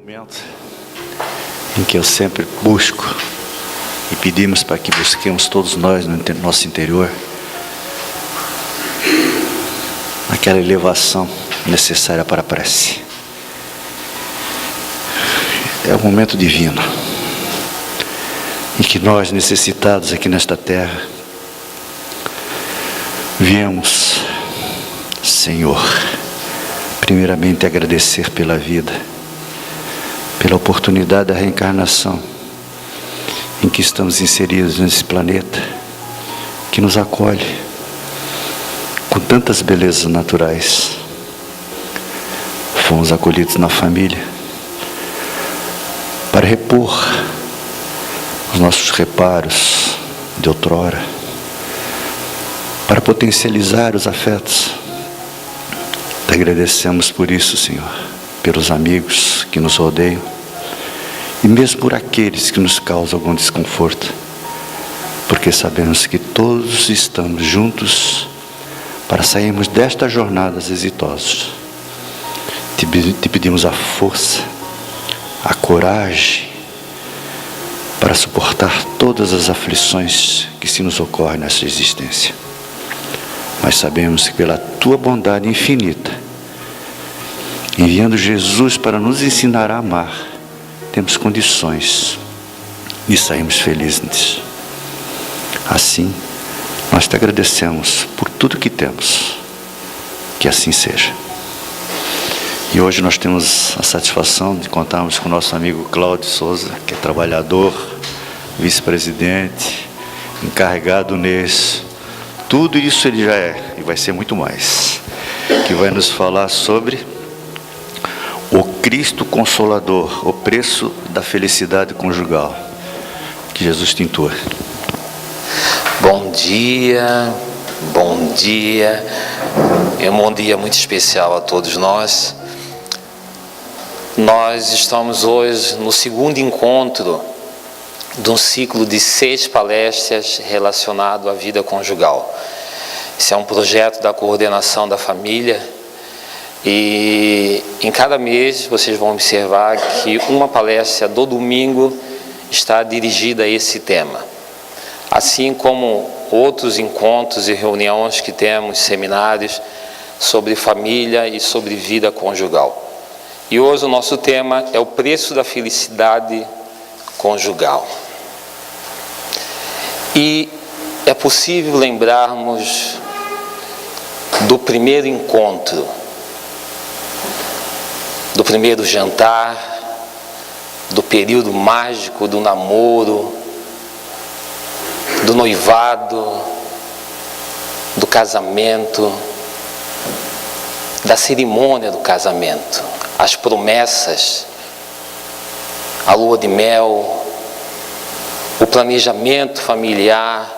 Momento em que eu sempre busco e pedimos para que busquemos todos nós no nosso interior aquela elevação necessária para a prece. É um momento divino em que nós, necessitados aqui nesta terra, viemos, Senhor, primeiramente agradecer pela vida, pela oportunidade da reencarnação em que estamos inseridos nesse planeta, que nos acolhe com tantas belezas naturais. Fomos acolhidos na família para repor os nossos reparos de outrora, para potencializar os afetos. Te agradecemos por isso, Senhor, pelos amigos que nos rodeiam e mesmo por aqueles que nos causam algum desconforto, porque sabemos que todos estamos juntos para sairmos desta jornada exitosos. Te pedimos a força, a coragem para suportar todas as aflições que se nos ocorrem nessa existência. Mas sabemos que pela tua bondade infinita, enviando Jesus para nos ensinar a amar, temos condições de sairmos felizes. Assim, nós te agradecemos por tudo que temos. Que assim seja. E hoje nós temos a satisfação de contarmos com o nosso amigo Cláudio Souza, que é trabalhador, vice-presidente, encarregado nesse. Tudo isso ele já é, e vai ser muito mais. Que vai nos falar sobre o Cristo Consolador, o preço da felicidade conjugal. Que Jesus te intua. Bom dia, bom dia. É um bom dia muito especial a todos nós. Nós estamos hoje no segundo encontro de um ciclo de 6 palestras relacionado à vida conjugal. Esse é um projeto da coordenação da família. E em cada mês vocês vão observar que uma palestra do domingo está dirigida a esse tema, assim como outros encontros e reuniões que temos, seminários sobre família e sobre vida conjugal. E hoje o nosso tema é o preço da felicidade conjugal. E é possível lembrarmos do primeiro encontro, do primeiro jantar, do período mágico do namoro, do noivado, do casamento, da cerimônia do casamento, as promessas, a lua de mel, o planejamento familiar,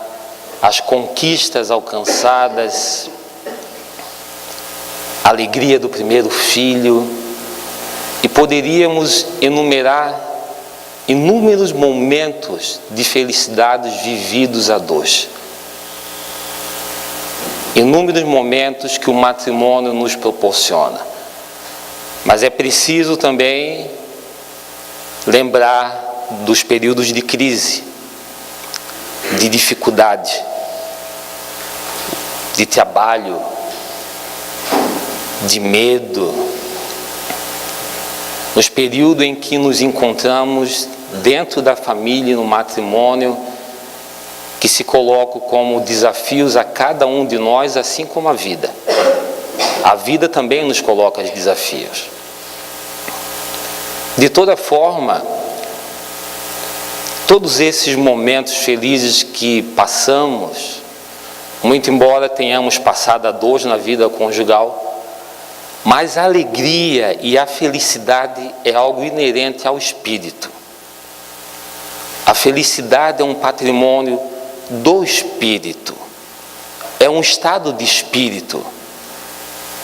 as conquistas alcançadas, a alegria do primeiro filho. E poderíamos enumerar inúmeros momentos de felicidades vividos a dois. Inúmeros momentos que o matrimônio nos proporciona. Mas é preciso também lembrar dos períodos de crise, de dificuldade, de trabalho, de medo, nos períodos em que nos encontramos dentro da família e no matrimônio, que se colocam como desafios a cada um de nós, assim como a vida. A vida também nos coloca os desafios. De toda forma, todos esses momentos felizes que passamos, muito embora tenhamos passado a dor na vida conjugal, mas a alegria e a felicidade é algo inerente ao espírito. A felicidade é um patrimônio do espírito. É um estado de espírito.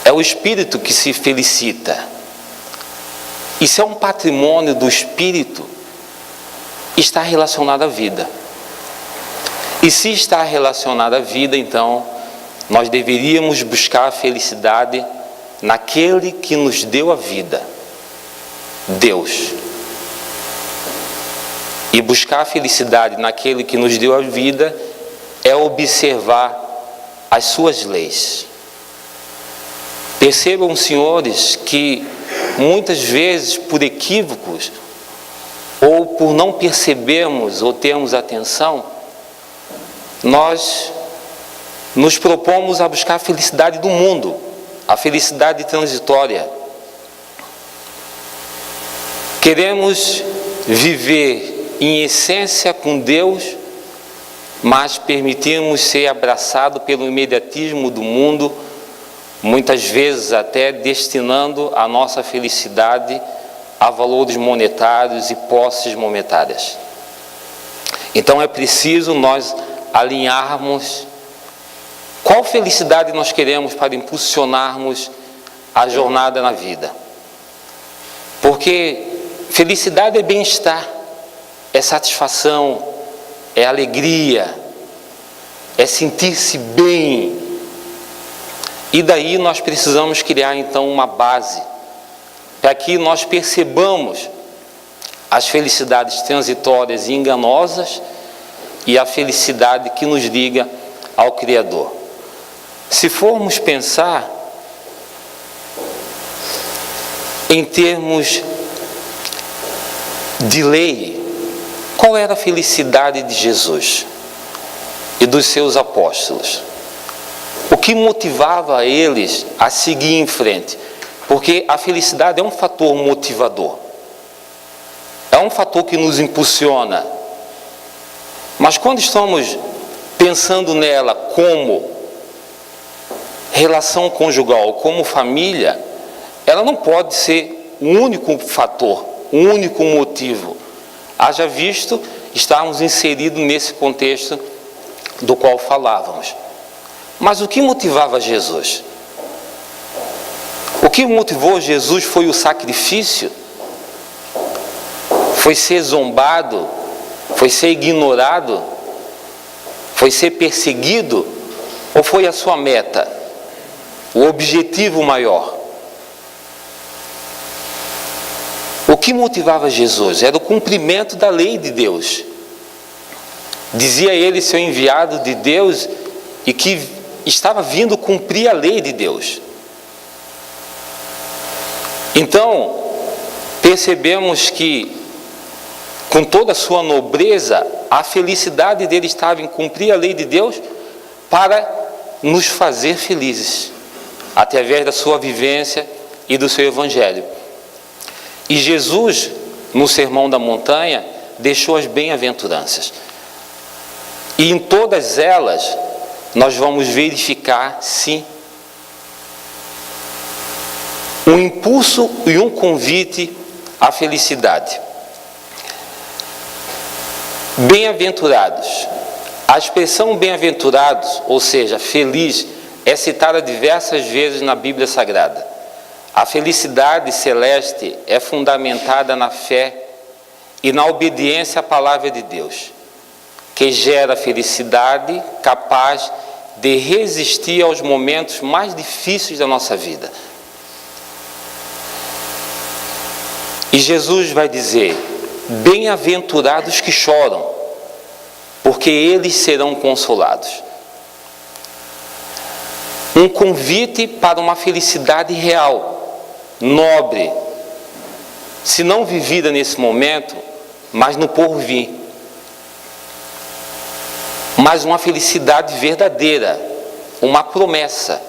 É o espírito que se felicita. Isso é um patrimônio do espírito, está relacionado à vida. E se está relacionado à vida, então, nós deveríamos buscar a felicidade naquele que nos deu a vida. Deus. E buscar a felicidade naquele que nos deu a vida é observar as suas leis. Percebam, senhores, que muitas vezes por equívocos ou por não percebermos ou termos atenção, nós nos propomos a buscar a felicidade do mundo, a felicidade transitória. Queremos viver em essência com Deus, mas permitimos ser abraçados pelo imediatismo do mundo, muitas vezes até destinando a nossa felicidade a valores monetários e posses monetárias. Então é preciso nós alinharmos qual felicidade nós queremos para impulsionarmos a jornada na vida. Porque felicidade é bem-estar, é satisfação, é alegria, é sentir-se bem. E daí nós precisamos criar então uma base para que nós percebamos as felicidades transitórias e enganosas e a felicidade que nos liga ao Criador. Se formos pensar em termos de lei, qual era a felicidade de Jesus e dos seus apóstolos? O que motivava eles a seguir em frente? Porque a felicidade é um fator motivador, é um fator que nos impulsiona. Mas quando estamos pensando nela como relação conjugal, como família, ela não pode ser o único fator, o único motivo. Haja visto estarmos inseridos nesse contexto do qual falávamos. Mas o que motivava Jesus? O que motivou Jesus foi o sacrifício? Foi ser zombado? Foi ser ignorado? Foi ser perseguido? Ou foi a sua meta? O objetivo maior? O que motivava Jesus? Era o cumprimento da lei de Deus. Dizia ele ser enviado de Deus e que estava vindo cumprir a lei de Deus. Então, percebemos que, com toda a sua nobreza, a felicidade dele estava em cumprir a lei de Deus para nos fazer felizes, através da sua vivência e do seu evangelho. E Jesus, no Sermão da Montanha, deixou as bem-aventuranças. E em todas elas, nós vamos verificar, sim, um impulso e um convite à felicidade. Bem-aventurados. A expressão bem-aventurados, ou seja, feliz, é citada diversas vezes na Bíblia Sagrada. A felicidade celeste é fundamentada na fé e na obediência à palavra de Deus, que gera felicidade capaz de resistir aos momentos mais difíceis da nossa vida. E Jesus vai dizer: bem-aventurados que choram, porque eles serão consolados. Um convite para uma felicidade real, nobre, se não vivida nesse momento, mas no porvir. Mas uma felicidade verdadeira, uma promessa.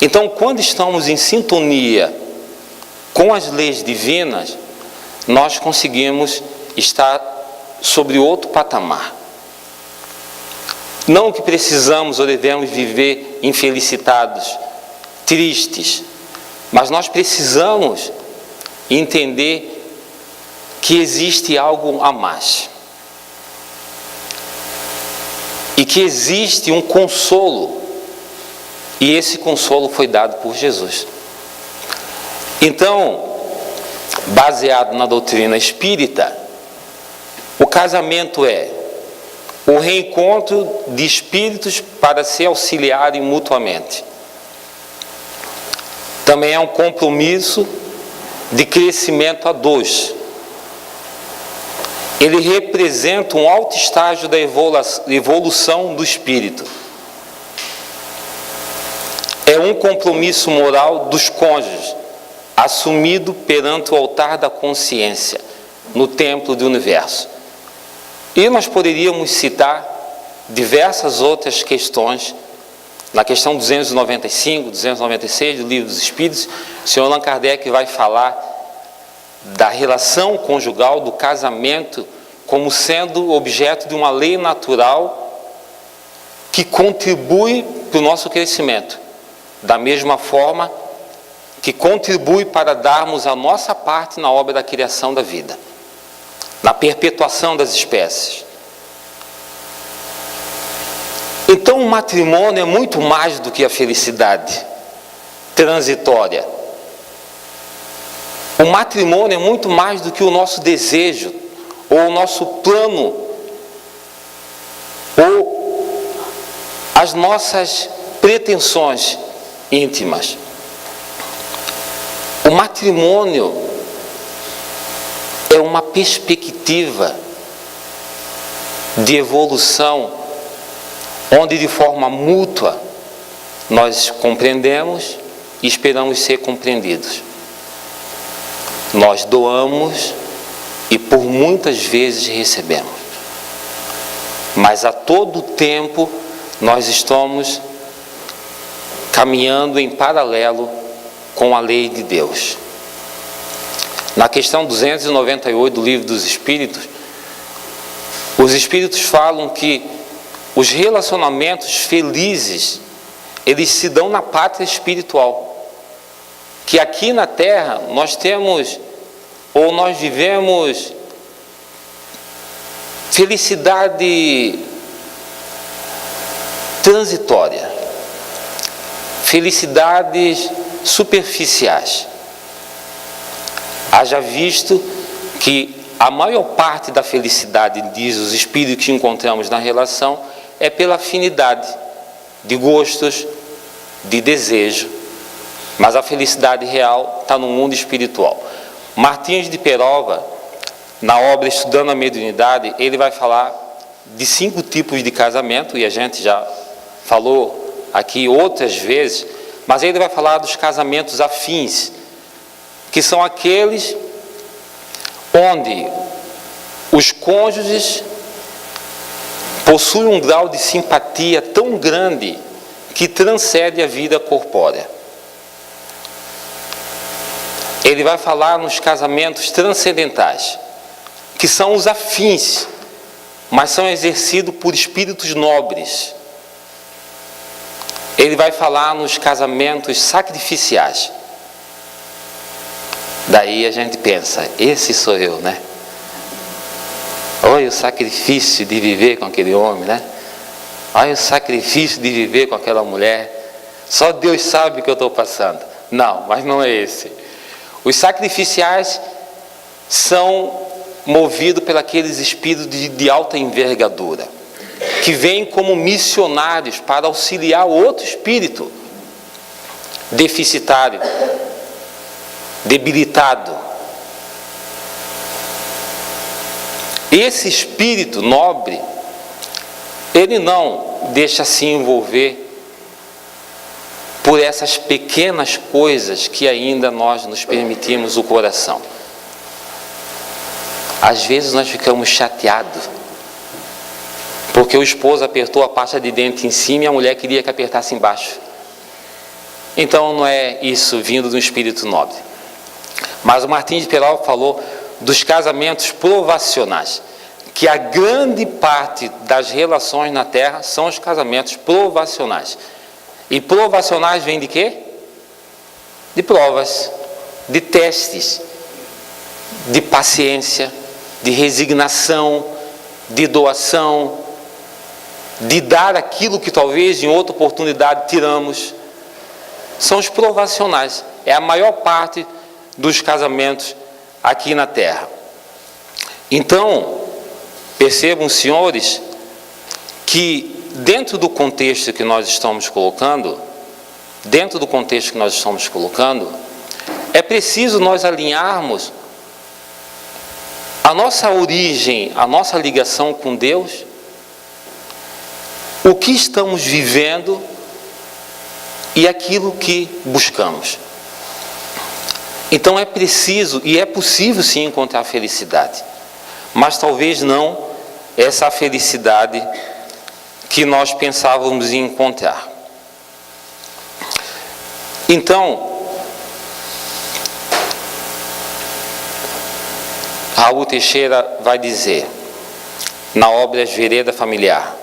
Então, quando estamos em sintonia com as leis divinas, nós conseguimos estar sobre outro patamar. Não que precisamos ou devemos viver infelicitados, tristes, mas nós precisamos entender que existe algo a mais. E que existe um consolo, e esse consolo foi dado por Jesus. Então, baseado na doutrina espírita, o casamento é o reencontro de espíritos para se auxiliarem mutuamente. Também é um compromisso de crescimento a dois. Ele representa um alto estágio da evolução do espírito. É um compromisso moral dos cônjuges, assumido perante o altar da consciência, no templo do universo. E nós poderíamos citar diversas outras questões. Na questão 295, 296 do Livro dos Espíritos, o Sr. Allan Kardec vai falar da relação conjugal, do casamento, como sendo objeto de uma lei natural que contribui para o nosso crescimento, da mesma forma que contribui para darmos a nossa parte na obra da criação da vida, na perpetuação das espécies. Então o matrimônio é muito mais do que a felicidade transitória. O matrimônio é muito mais do que o nosso desejo, ou o nosso plano, ou as nossas pretensões íntimas. O matrimônio é uma perspectiva de evolução, onde de forma mútua nós compreendemos e esperamos ser compreendidos. Nós doamos e por muitas vezes recebemos. Mas a todo tempo nós estamos caminhando em paralelo com a lei de Deus. Na questão 298 do Livro dos Espíritos, os Espíritos falam que os relacionamentos felizes, eles se dão na pátria espiritual. Que aqui na Terra nós temos, ou nós vivemos, felicidade transitória, felicidades superficiais. Haja visto que a maior parte da felicidade, diz os espíritos que encontramos na relação, é pela afinidade de gostos, de desejo. Mas a felicidade real está no mundo espiritual. Martins de Peralva, na obra Estudando a Mediunidade, ele vai falar de 5 tipos de casamento, e a gente já falou aqui outras vezes, mas ele vai falar dos casamentos afins, que são aqueles onde os cônjuges possuem um grau de simpatia tão grande que transcende a vida corpórea. Ele vai falar nos casamentos transcendentais, que são os afins, mas são exercidos por espíritos nobres. Ele vai falar nos casamentos sacrificiais. Daí a gente pensa, esse sou eu, né? Olha o sacrifício de viver com aquele homem, né? Olha o sacrifício de viver com aquela mulher. Só Deus sabe o que eu estou passando. Não, mas não é esse. Os sacrificiais são movidos pelos espíritos de alta envergadura, que vêm como missionários para auxiliar o outro espírito deficitário, debilitado. Esse espírito nobre, ele não deixa se envolver por essas pequenas coisas que ainda nós nos permitimos o coração. Às vezes nós ficamos chateados porque o esposo apertou a pasta de dente em cima e a mulher queria que apertasse embaixo. Então não é isso vindo do espírito nobre. Mas o Martins de Peralva falou dos casamentos provacionais, que a grande parte das relações na Terra são os casamentos provacionais. E provacionais vem de quê? De provas, de testes, de paciência, de resignação, de doação, de dar aquilo que talvez em outra oportunidade tiramos. São os provacionais. É a maior parte dos casamentos aqui na Terra. Então, percebam, senhores, que dentro do contexto que nós estamos colocando, é preciso nós alinharmos a nossa origem, a nossa ligação com Deus, o que estamos vivendo e aquilo que buscamos. Então é preciso e é possível sim encontrar felicidade, mas talvez não essa felicidade que nós pensávamos em encontrar. Então, Raul Teixeira vai dizer, na obra Vereda Familiar: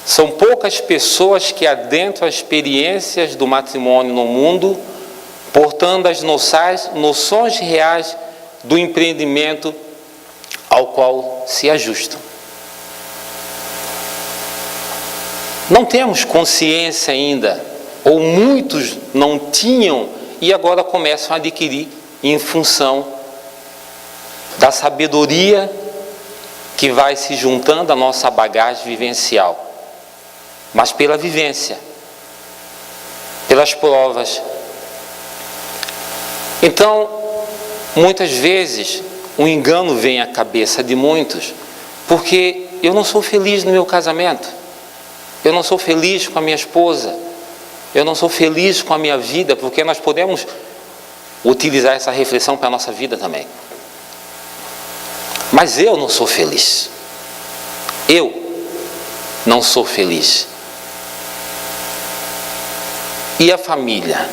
são poucas pessoas que adentram as experiências do matrimônio no mundo, portando as noções reais do empreendimento ao qual se ajustam. Não temos consciência ainda, ou muitos não tinham e agora começam a adquirir em função da sabedoria que vai se juntando à nossa bagagem vivencial, mas pela vivência, pelas provas. Então, muitas vezes, um engano vem à cabeça de muitos, porque eu não sou feliz no meu casamento, eu não sou feliz com a minha esposa, eu não sou feliz com a minha vida, porque nós podemos utilizar essa reflexão para a nossa vida também. Mas eu não sou feliz. Eu não sou feliz. E a família?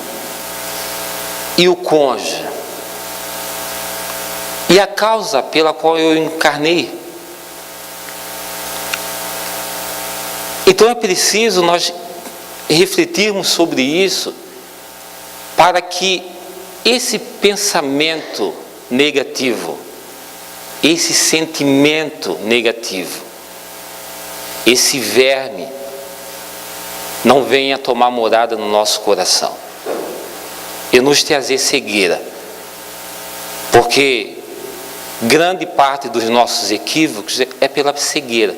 E o cônjuge? E a causa pela qual eu encarnei? Então é preciso nós refletirmos sobre isso para que esse pensamento negativo, esse sentimento negativo, esse verme não venha tomar morada no nosso coração e nos trazer cegueira, porque grande parte dos nossos equívocos é pela cegueira,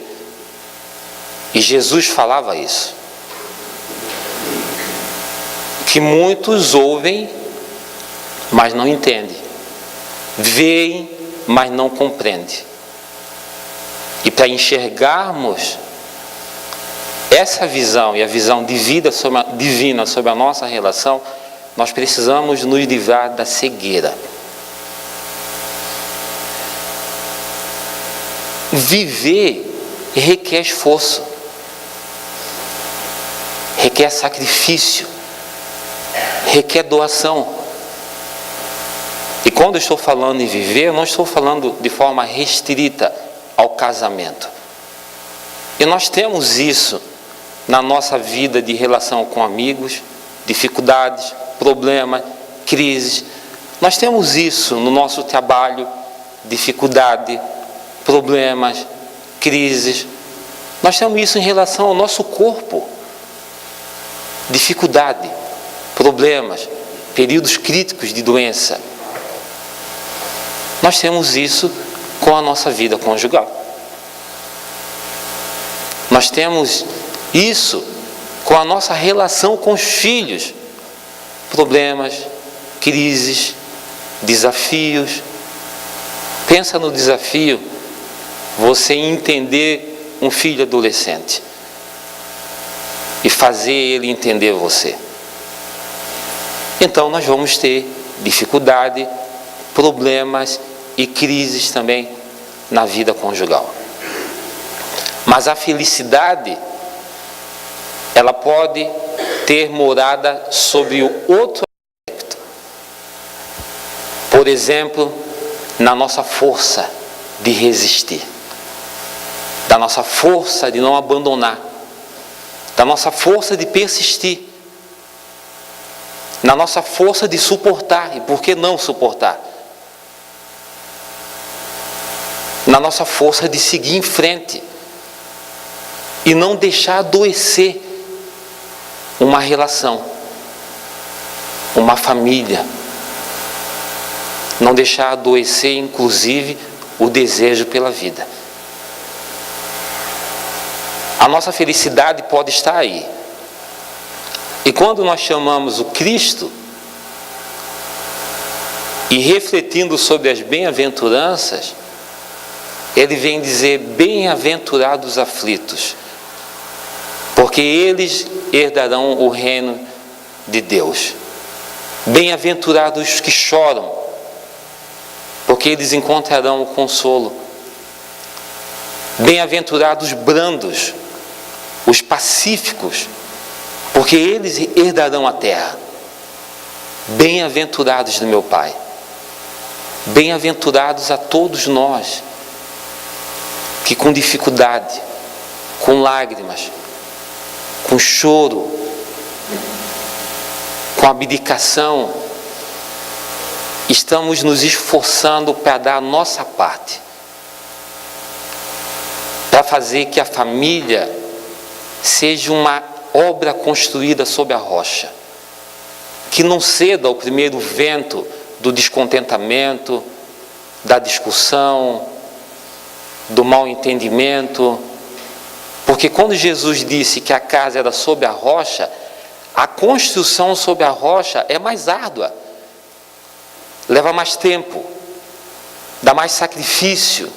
e Jesus falava isso, que muitos ouvem, mas não entendem, veem, mas não compreendem. E para enxergarmos essa visão e a visão de vida divina sobre a nossa relação, nós precisamos nos livrar da cegueira. Viver requer esforço, requer sacrifício, requer doação. E quando eu estou falando em viver, eu não estou falando de forma restrita ao casamento. E nós temos isso na nossa vida de relação com amigos, dificuldades, problemas, crises. Nós temos isso no nosso trabalho, dificuldade, problemas, crises. Nós temos isso em relação ao nosso corpo, dificuldade, problemas, períodos críticos de doença. Nós temos isso com a nossa vida conjugal. Nós temos isso com a nossa relação com os filhos. Problemas, crises, desafios. Pensa no desafio, você entender um filho adolescente e fazer ele entender você. Então nós vamos ter dificuldade, problemas e crises também na vida conjugal. Mas a felicidade, ela pode ter morada sobre o outro aspecto. Por exemplo, na nossa força de resistir, da nossa força de não abandonar, da nossa força de persistir, na nossa força de suportar, e por que não suportar? Na nossa força de seguir em frente e não deixar adoecer uma relação, uma família, não deixar adoecer inclusive o desejo pela vida. A nossa felicidade pode estar aí. E quando nós chamamos o Cristo, E refletindo sobre as bem-aventuranças, ele vem dizer: bem-aventurados os aflitos, porque eles herdarão o reino de Deus. Bem-aventurados os que choram, porque eles encontrarão o consolo. Bem-aventurados os brandos, os pacíficos, porque eles herdarão a terra. Bem-aventurados do meu Pai. Bem-aventurados a todos nós que com dificuldade, com lágrimas, com choro, com abdicação, estamos nos esforçando para dar a nossa parte, para fazer que a família seja uma obra construída sob a rocha, que não ceda ao primeiro vento do descontentamento, da discussão, do mal entendimento. Porque quando Jesus disse que a casa era sob a rocha, a construção sob a rocha é mais árdua, leva mais tempo, dá mais sacrifício.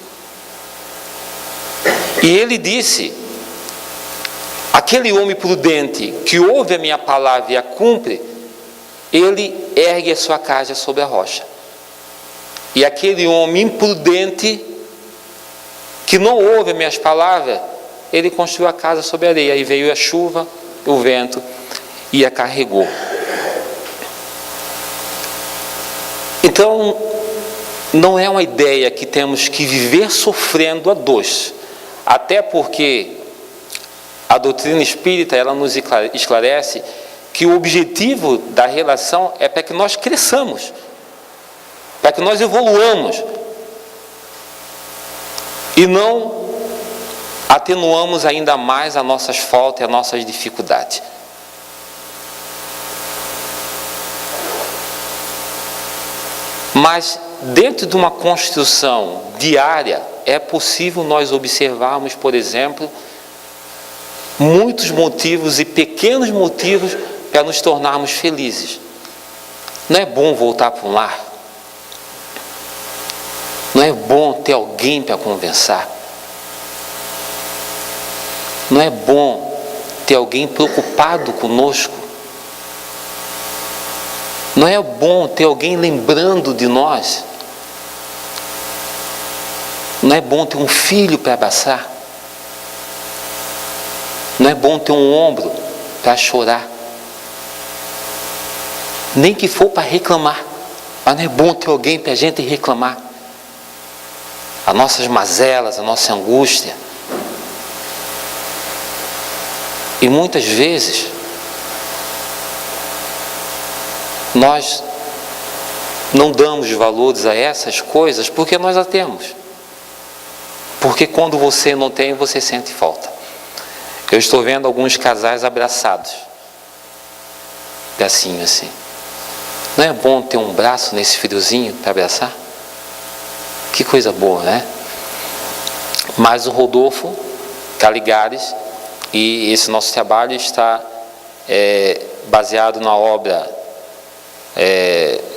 E ele disse: aquele homem prudente que ouve a minha palavra e a cumpre, ele ergue a sua casa sobre a rocha. E aquele homem imprudente que não ouve as minhas palavras, ele construiu a casa sobre a areia. E veio a chuva, o vento, e a carregou. Então, não é uma ideia que temos que viver sofrendo a dois. Até porque a doutrina espírita, ela nos esclarece que o objetivo da relação é para que nós cresçamos, para que nós evoluamos, e não atenuamos ainda mais as nossas faltas e as nossas dificuldades. Mas dentro de uma construção diária, é possível nós observarmos, por exemplo, muitos motivos e pequenos motivos para nos tornarmos felizes. Não é bom voltar para um lar? Não é bom ter alguém para conversar? Não é bom ter alguém preocupado conosco? Não é bom ter alguém lembrando de nós? Não é bom ter um filho para abraçar? Não é bom ter um ombro para chorar? Nem que for para reclamar, mas não é bom ter alguém para a gente reclamar as nossas mazelas, a nossa angústia. E muitas vezes nós não damos valores a essas coisas porque nós a temos. Porque quando você não tem, você sente falta. Eu estou vendo alguns casais abraçados, pedacinho assim. Não é bom ter um braço nesse friozinho para abraçar? Que coisa boa, né? Mas o Rodolfo Caligares, e esse nosso trabalho está baseado na obra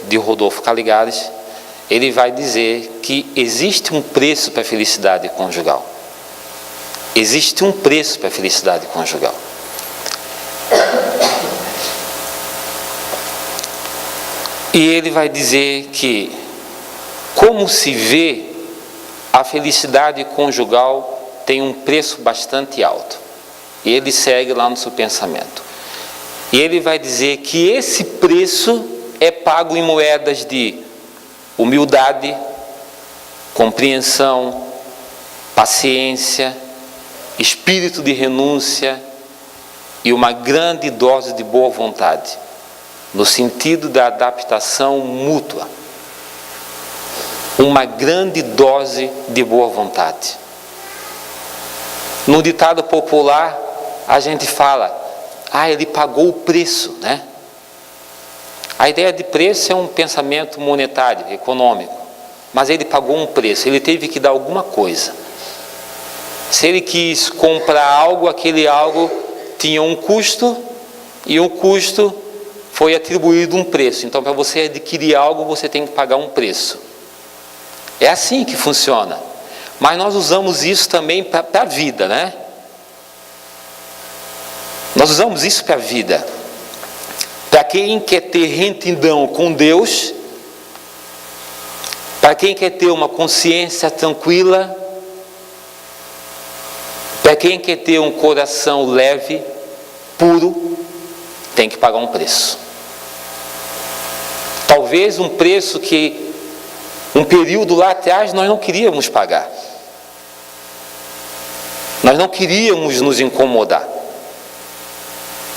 de Rodolfo Caligares. Ele vai dizer que existe um preço para a felicidade conjugal. Existe um preço para a felicidade conjugal. E ele vai dizer que, como se vê, a felicidade conjugal tem um preço bastante alto. E ele segue lá no seu pensamento. E ele vai dizer que esse preço é pago em moedas de humildade, compreensão, paciência, espírito de renúncia e uma grande dose de boa vontade, no sentido da adaptação mútua. Uma grande dose de boa vontade. No ditado popular, a gente fala: ele pagou o preço, né? A ideia de preço é um pensamento monetário, econômico. Mas ele pagou um preço, ele teve que dar alguma coisa. Se ele quis comprar algo, aquele algo tinha um custo, e o custo foi atribuído um preço. Então, para você adquirir algo, você tem que pagar um preço. É assim que funciona. Mas nós usamos isso também para a vida, né? Nós usamos isso para a vida. Para quem quer ter retidão com Deus, para quem quer ter uma consciência tranquila, para quem quer ter um coração leve, puro, tem que pagar um preço. Talvez um preço que um período lá atrás nós não queríamos pagar. Nós não queríamos nos incomodar.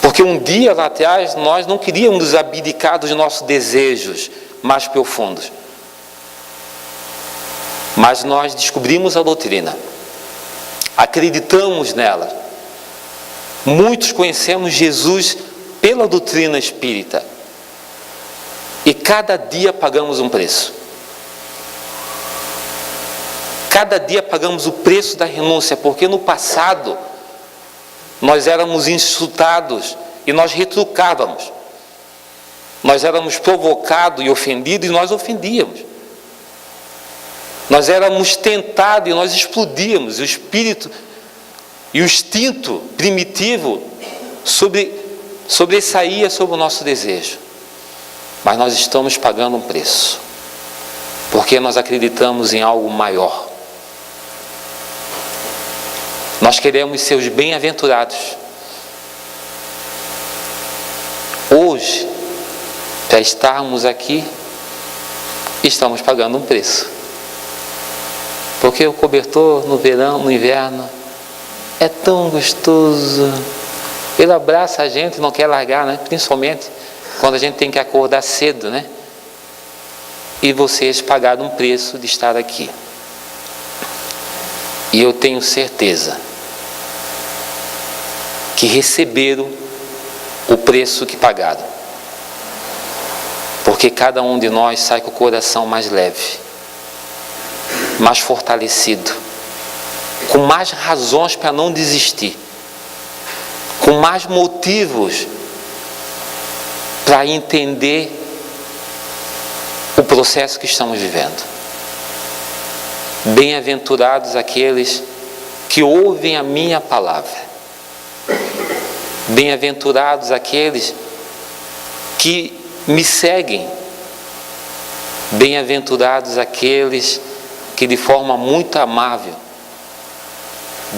Porque um dia lá atrás nós não queríamos nos abdicar dos nossos desejos mais profundos. Mas nós descobrimos a doutrina. Acreditamos nela. Muitos conhecemos Jesus pela doutrina espírita. E cada dia pagamos um preço. Cada dia pagamos o preço da renúncia, porque no passado nós éramos insultados e nós retrucávamos. Nós éramos provocados e ofendidos e nós ofendíamos. Nós éramos tentados e nós explodíamos. O espírito e o instinto primitivo sobressaía sobre o nosso desejo. Mas nós estamos pagando um preço, porque nós acreditamos em algo maior. Nós queremos ser os bem-aventurados. Hoje, para estarmos aqui, estamos pagando um preço. Porque o cobertor no verão, no inverno, é tão gostoso. Ele abraça a gente e não quer largar, né? Principalmente quando a gente tem que acordar cedo, né? E vocês pagaram um preço de estar aqui. E eu tenho certeza que receberam o preço que pagaram. Porque cada um de nós sai com o coração mais leve, mais fortalecido, com mais razões para não desistir, com mais motivos para entender o processo que estamos vivendo. Bem-aventurados aqueles que ouvem a minha palavra. Bem-aventurados aqueles que me seguem. Bem-aventurados aqueles que de forma muito amável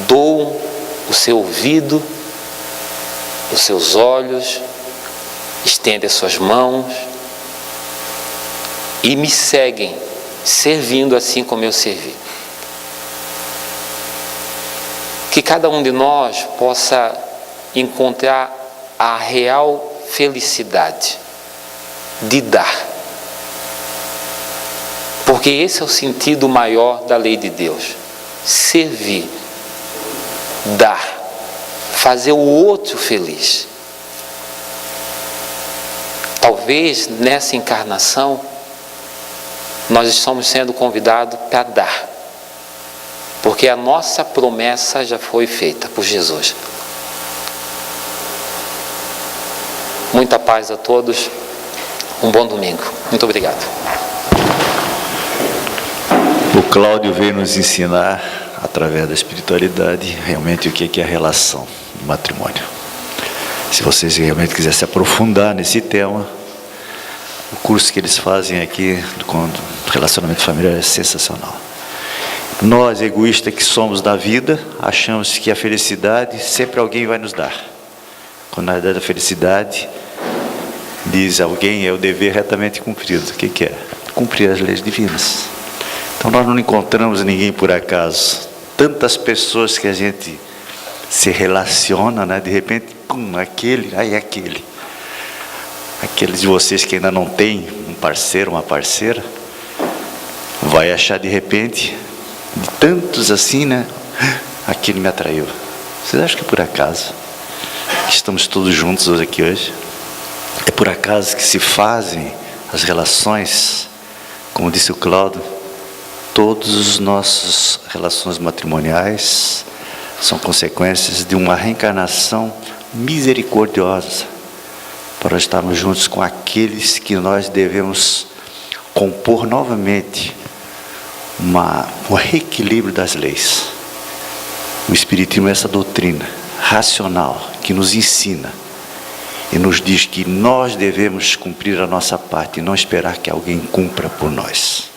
doam o seu ouvido, os seus olhos, estendem as suas mãos e me seguem, servindo assim como eu servi. Que cada um de nós possa encontrar a real felicidade de dar. Porque esse é o sentido maior da lei de Deus. Servir, dar, fazer o outro feliz. Talvez nessa encarnação nós estamos sendo convidados para dar, porque a nossa promessa já foi feita por Jesus. Muita paz a todos, um bom domingo. Muito obrigado. O Cláudio veio nos ensinar, através da espiritualidade, realmente o que é a relação do matrimônio. Se vocês realmente quiserem se aprofundar nesse tema, o curso que eles fazem aqui do relacionamento familiar é sensacional. Nós, egoístas que somos da vida, achamos que a felicidade sempre alguém vai nos dar. Quando na verdade a felicidade, diz alguém, é o dever retamente cumprido. O que é? Cumprir as leis divinas. Então nós não encontramos ninguém por acaso. Tantas pessoas que a gente se relaciona, né? De repente, aquele, aí aquele. Aqueles de vocês que ainda não têm um parceiro, uma parceira, vai achar de repente, de tantos assim, né? Aquele me atraiu. Vocês acham que é por acaso que estamos todos juntos aqui hoje? É por acaso que se fazem as relações, como disse o Cláudio, todas as nossas relações matrimoniais são consequências de uma reencarnação misericordiosa para estarmos juntos com aqueles que nós devemos compor novamente um reequilíbrio das leis. O Espiritismo é essa doutrina racional que nos ensina e nos diz que nós devemos cumprir a nossa parte e não esperar que alguém cumpra por nós.